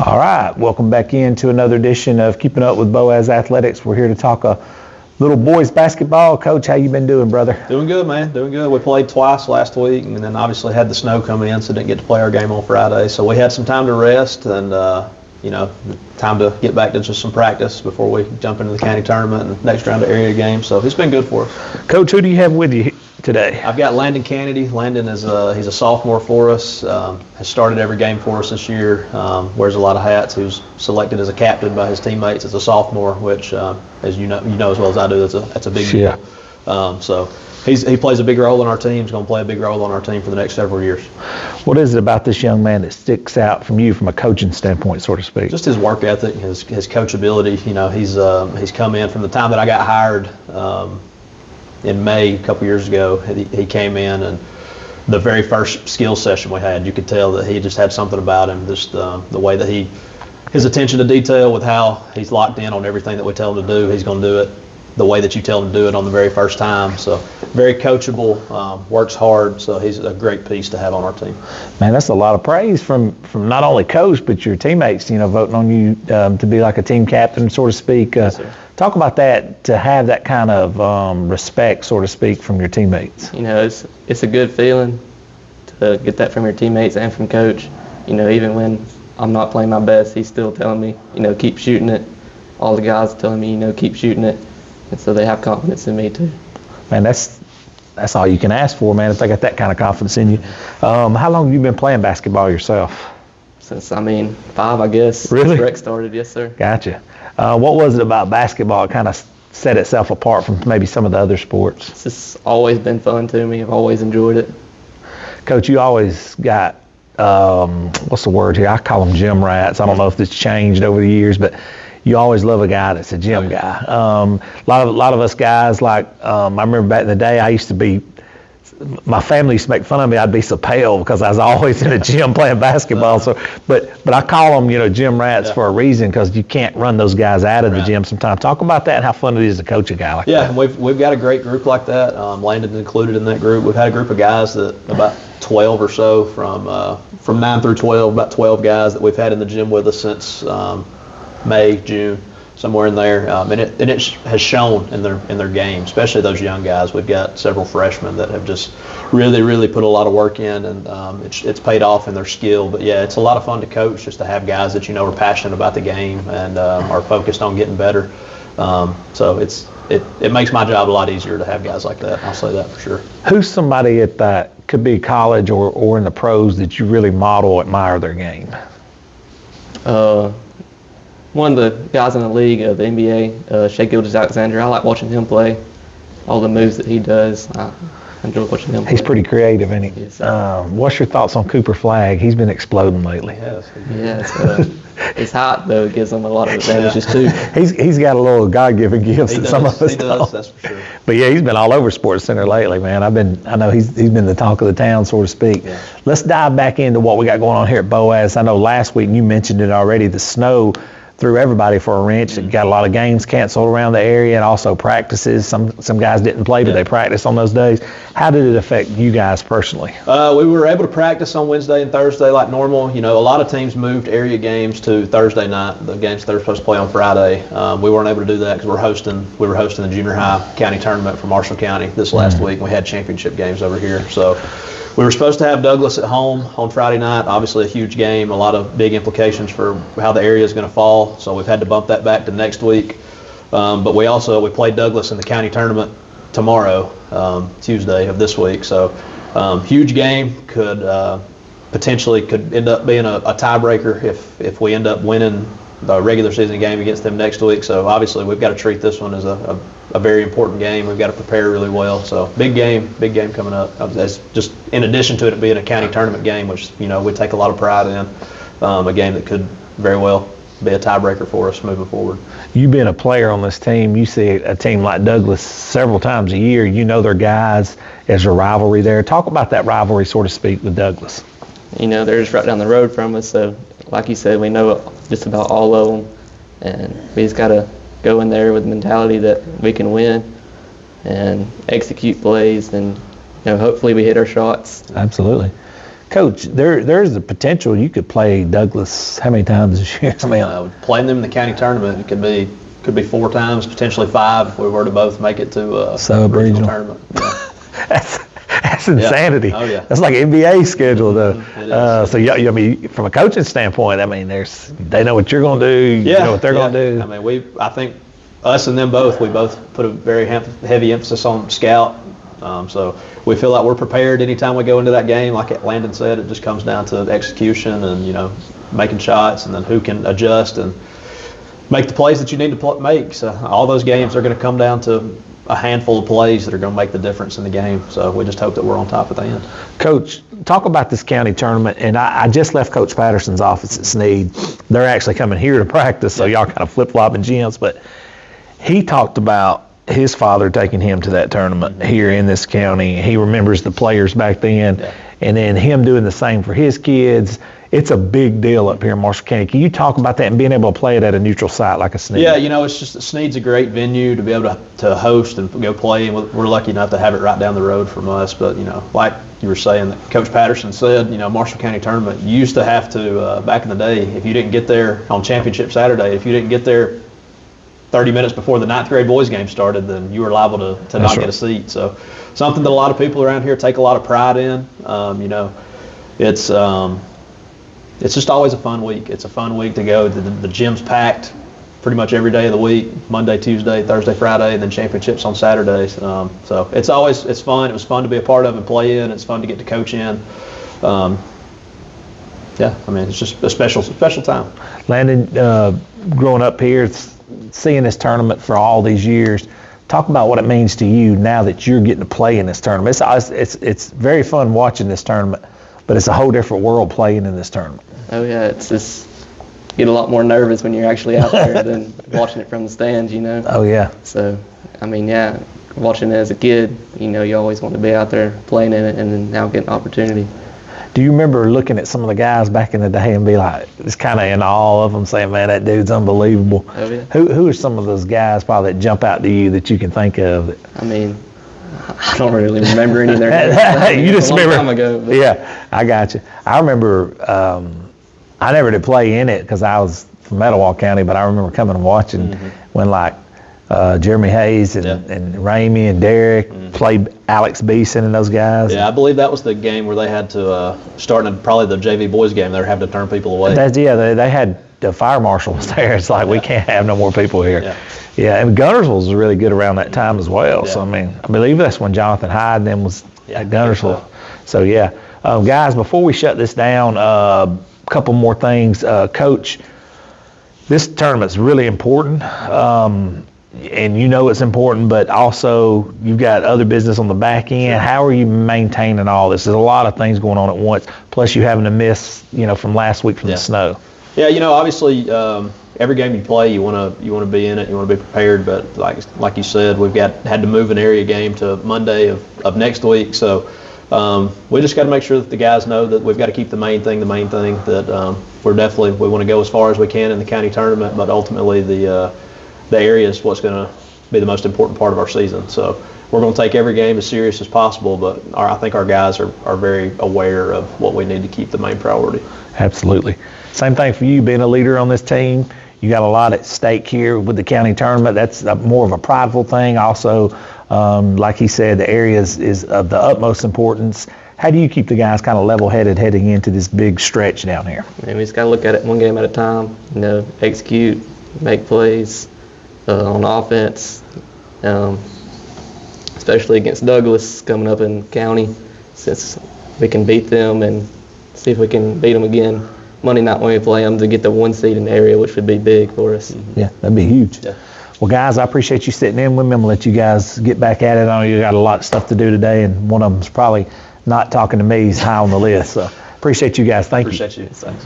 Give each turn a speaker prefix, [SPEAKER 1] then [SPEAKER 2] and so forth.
[SPEAKER 1] All right, welcome back into another edition of Keeping Up with Boaz Athletics. We're here to talk a little boys basketball. Coach, how you been doing, brother?
[SPEAKER 2] Doing good, man. Doing good. We played twice last week, and then obviously had the snow coming in, so didn't get to play our game on Friday. So we had some time to rest and, time to get back to just some practice before we jump into the county tournament and next round of area games. So it's been good for us.
[SPEAKER 1] Coach, who do you have with you today?
[SPEAKER 2] I've got Landon Kennedy. Landon is he's a sophomore for us. Has started every game for us this year. Wears a lot of hats. He was selected as a captain by his teammates as a sophomore, which, as you know as well as I do, that's a big deal. So he plays a big role in our team. He's going to play a big role on our team for the next several years.
[SPEAKER 1] What is it about this young man that sticks out from you from a coaching standpoint, so to speak?
[SPEAKER 2] Just his work ethic, his coachability. You know, he's come in from the time that I got hired in May a couple years ago. He came in, and the very first skill session we had, you could tell that he just had something about him. Just the way that his attention to detail with how he's locked in on everything that we tell him to do. He's going to do it the way that you tell him to do it on the very first time. So very coachable, works hard. So he's a great piece to have on our team.
[SPEAKER 1] Man, that's a lot of praise from not only coach, but your teammates, voting on you to be like a team captain, so to speak.
[SPEAKER 2] Yes, sir.
[SPEAKER 1] Talk about that, to have that kind of respect, so to speak, from your teammates.
[SPEAKER 3] It's a good feeling to get that from your teammates and from coach. Even when I'm not playing my best, he's still telling me, keep shooting it. All the guys telling me, keep shooting it. And so they have confidence in me too.
[SPEAKER 1] Man, that's all you can ask for, man, if they got that kind of confidence in you. How long have you been playing basketball yourself?
[SPEAKER 3] Since, 5, I guess.
[SPEAKER 1] Really?
[SPEAKER 3] Since rec started, yes, sir.
[SPEAKER 1] Gotcha. What was it about basketball that kind of set itself apart from maybe some of the other sports?
[SPEAKER 3] It's just always been fun to me. I've always enjoyed it.
[SPEAKER 1] Coach, you always got, what's the word here? I call them gym rats. I don't know if it's changed over the years, but you always love a guy that's a gym guy. A lot of us guys, I remember back in the day, I used to be, my family used to make fun of me. I'd be so pale because I was always in the gym playing basketball. So, but I call them, gym rats for a reason, because you can't run those guys out of the gym sometimes. Talk about that and how fun it is to coach a guy like that.
[SPEAKER 2] Yeah, we've got a great group like that. Landon's included in that group. We've had a group of guys that about 12 or so from 9 through 12, about 12 guys that we've had in the gym with us since May, June, somewhere in there, and it has shown in their game, especially those young guys. We've got several freshmen that have just really put a lot of work in, and it's paid off in their skill. But yeah, it's a lot of fun to coach, just to have guys that are passionate about the game and are focused on getting better. So it makes my job a lot easier to have guys like that. I'll say that for sure.
[SPEAKER 1] Who's somebody at that, could be college or in the pros, that you really model, admire their game?
[SPEAKER 3] One of the guys in the league, the NBA, Shea Gilgeous-Alexander, I like watching him play. All the moves that he does, I enjoy watching him play.
[SPEAKER 1] He's pretty creative, isn't he?
[SPEAKER 3] Yes,
[SPEAKER 1] what's your thoughts on Cooper Flagg? He's been exploding lately.
[SPEAKER 3] It's hot, though. It gives him a lot of advantages, too.
[SPEAKER 1] He's got a little God-given gifts that some of us don't.
[SPEAKER 2] Does, that's for sure.
[SPEAKER 1] But yeah, he's been all over Sports Center lately, man. I know he's been the talk of the town, so to speak.
[SPEAKER 2] Yeah.
[SPEAKER 1] Let's dive back into what we got going on here at Boaz. I know last week, and you mentioned it already, the snow threw everybody for a wrench. It got a lot of games canceled around the area, and also practices. Some guys didn't play, but they practiced on those days. How did it affect you guys personally?
[SPEAKER 2] We were able to practice on Wednesday and Thursday like normal. A lot of teams moved area games to Thursday night, the games they're supposed to play on Friday. We weren't able to do that because we were hosting the junior high county tournament for Marshall County this last week, and we had championship games over here. So we were supposed to have Douglas at home on Friday night. Obviously a huge game, a lot of big implications for how the area is going to fall. So we've had to bump that back to next week. But we played Douglas in the county tournament tomorrow, Tuesday of this week. So huge game, could end up being a tiebreaker if we end up winning the regular season game against them next week. So obviously we've got to treat this one as a very important game. We've got to prepare really well. So big game coming up. That's just in addition to it being a county tournament game, which we take a lot of pride in. A game that could very well be a tiebreaker for us moving forward.
[SPEAKER 1] You being a player on this team, you see a team like Douglas several times a year. You know their guys. There's a rivalry there. Talk about that rivalry, so to speak, with Douglas.
[SPEAKER 3] They're just right down the road from us, so like you said, we know just about all of them, and we just got to go in there with the mentality that we can win and execute plays, and hopefully we hit our shots.
[SPEAKER 1] Absolutely. Coach, there's the potential you could play Douglas how many times this year? I mean,
[SPEAKER 2] playing them in the county tournament, it could be 4 times, potentially 5 if we were to both make it to
[SPEAKER 1] sub-regional
[SPEAKER 2] tournament. Yeah.
[SPEAKER 1] That's insanity.
[SPEAKER 2] Yeah. Oh, yeah.
[SPEAKER 1] That's like NBA schedule, though.
[SPEAKER 2] It is.
[SPEAKER 1] So, I mean, from a coaching standpoint, I mean, they know what you're going to do. You know what they're going to do.
[SPEAKER 2] I mean, I think us and them both, we both put a very heavy emphasis on scout. So we feel like we're prepared anytime we go into that game. Like Landon said, it just comes down to execution and, making shots and then who can adjust and make the plays that you need to make. So all those games are going to come down to a handful of plays that are going to make the difference in the game. So we just hope that we're on top at the end.
[SPEAKER 1] Coach, talk about this county tournament. And I just left Coach Patterson's office at Snead. They're actually coming here to practice, so y'all kind of flip-flopping gyms. But he talked about his father taking him to that tournament here in this county. He remembers the players back then. Yeah. And then him doing the same for his kids. It's a big deal up here in Marshall County. Can you talk about that and being able to play it at a neutral site like a Snead?
[SPEAKER 2] Yeah, it's just that Snead's a great venue to be able to host and go play, and we're lucky enough to have it right down the road from us. But, like you were saying, that Coach Patterson said, Marshall County tournament, you used to have to, back in the day, if you didn't get there on Championship Saturday, if you didn't get there 30 minutes before the 9th grade boys game started, then you were liable to not get a seat. So something that a lot of people around here take a lot of pride in. It's just always a fun week. It's a fun week to go. The gym's packed pretty much every day of the week, Monday, Tuesday, Thursday, Friday, and then championships on Saturdays. So it's fun. It was fun to be a part of and play in. It's fun to get to coach in. It's just a special time.
[SPEAKER 1] Landon, growing up here, seeing this tournament for all these years, talk about what it means to you now that you're getting to play in this tournament. It's very fun watching this tournament, but it's a whole different world playing in this tournament.
[SPEAKER 3] Oh yeah, it's just get a lot more nervous when you're actually out there than watching it from the stands,
[SPEAKER 1] Oh yeah.
[SPEAKER 3] So, watching it as a kid, you always want to be out there playing in it, and then now get an opportunity.
[SPEAKER 1] Do you remember looking at some of the guys back in the day and be like, just kind of in awe of them, saying, man, that dude's unbelievable?
[SPEAKER 3] Oh, yeah.
[SPEAKER 1] Who are some of those guys probably that jump out to you that you can think of?
[SPEAKER 3] I don't really remember any of their names.
[SPEAKER 1] You just remember.
[SPEAKER 3] A long time ago. But.
[SPEAKER 1] Yeah, I got you. I remember, I never did play in it because I was from Etowah County, but I remember coming and watching when Jeremy Hayes and Ramey and Derek played Alex Beeson and those guys.
[SPEAKER 2] Yeah, I believe that was the game where they had to, starting probably the JV boys game, they were having to turn people away.
[SPEAKER 1] They had the fire marshal was there. It's like, we can't have no more people here. Yeah, and Gunnersville was really good around that time as well. So, I believe that's when Jonathan Hyde and them was at Gunnersville. So, guys, before we shut this down, a couple more things. Coach, this tournament's really important. And it's important, but also you've got other business on the back end. How are you maintaining all this? There's a lot of things going on at once, plus you having to miss, from last week from the snow.
[SPEAKER 2] Yeah, obviously every game you play, you want to be in it, you want to be prepared. But like you said, we've had to move an area game to Monday of next week. So we just got to make sure that the guys know that we've got to keep the main thing. That we want to go as far as we can in the county tournament, but ultimately the area is what's going to be the most important part of our season. So we're going to take every game as serious as possible, but I think our guys are very aware of what we need to keep the main priority.
[SPEAKER 1] Absolutely. Same thing for you, being a leader on this team. You got a lot at stake here with the county tournament. That's more of a prideful thing. Also, like he said, the area is of the utmost importance. How do you keep the guys kind of level-headed heading into this big stretch down here?
[SPEAKER 3] We just got to look at it one game at a time, execute, make plays. On offense, especially against Douglas coming up in county, since we can beat them and see if we can beat them again Monday night when we play them to get the 1 seed in the area, which would be big for us.
[SPEAKER 1] Yeah, that'd be huge. Yeah. Well, guys, I appreciate you sitting in with me. I'm going to let you guys get back at it. I know you got a lot of stuff to do today, and one of them's probably not talking to me. He's high on the list. So appreciate you guys. Thank you.
[SPEAKER 2] Appreciate you. Thanks.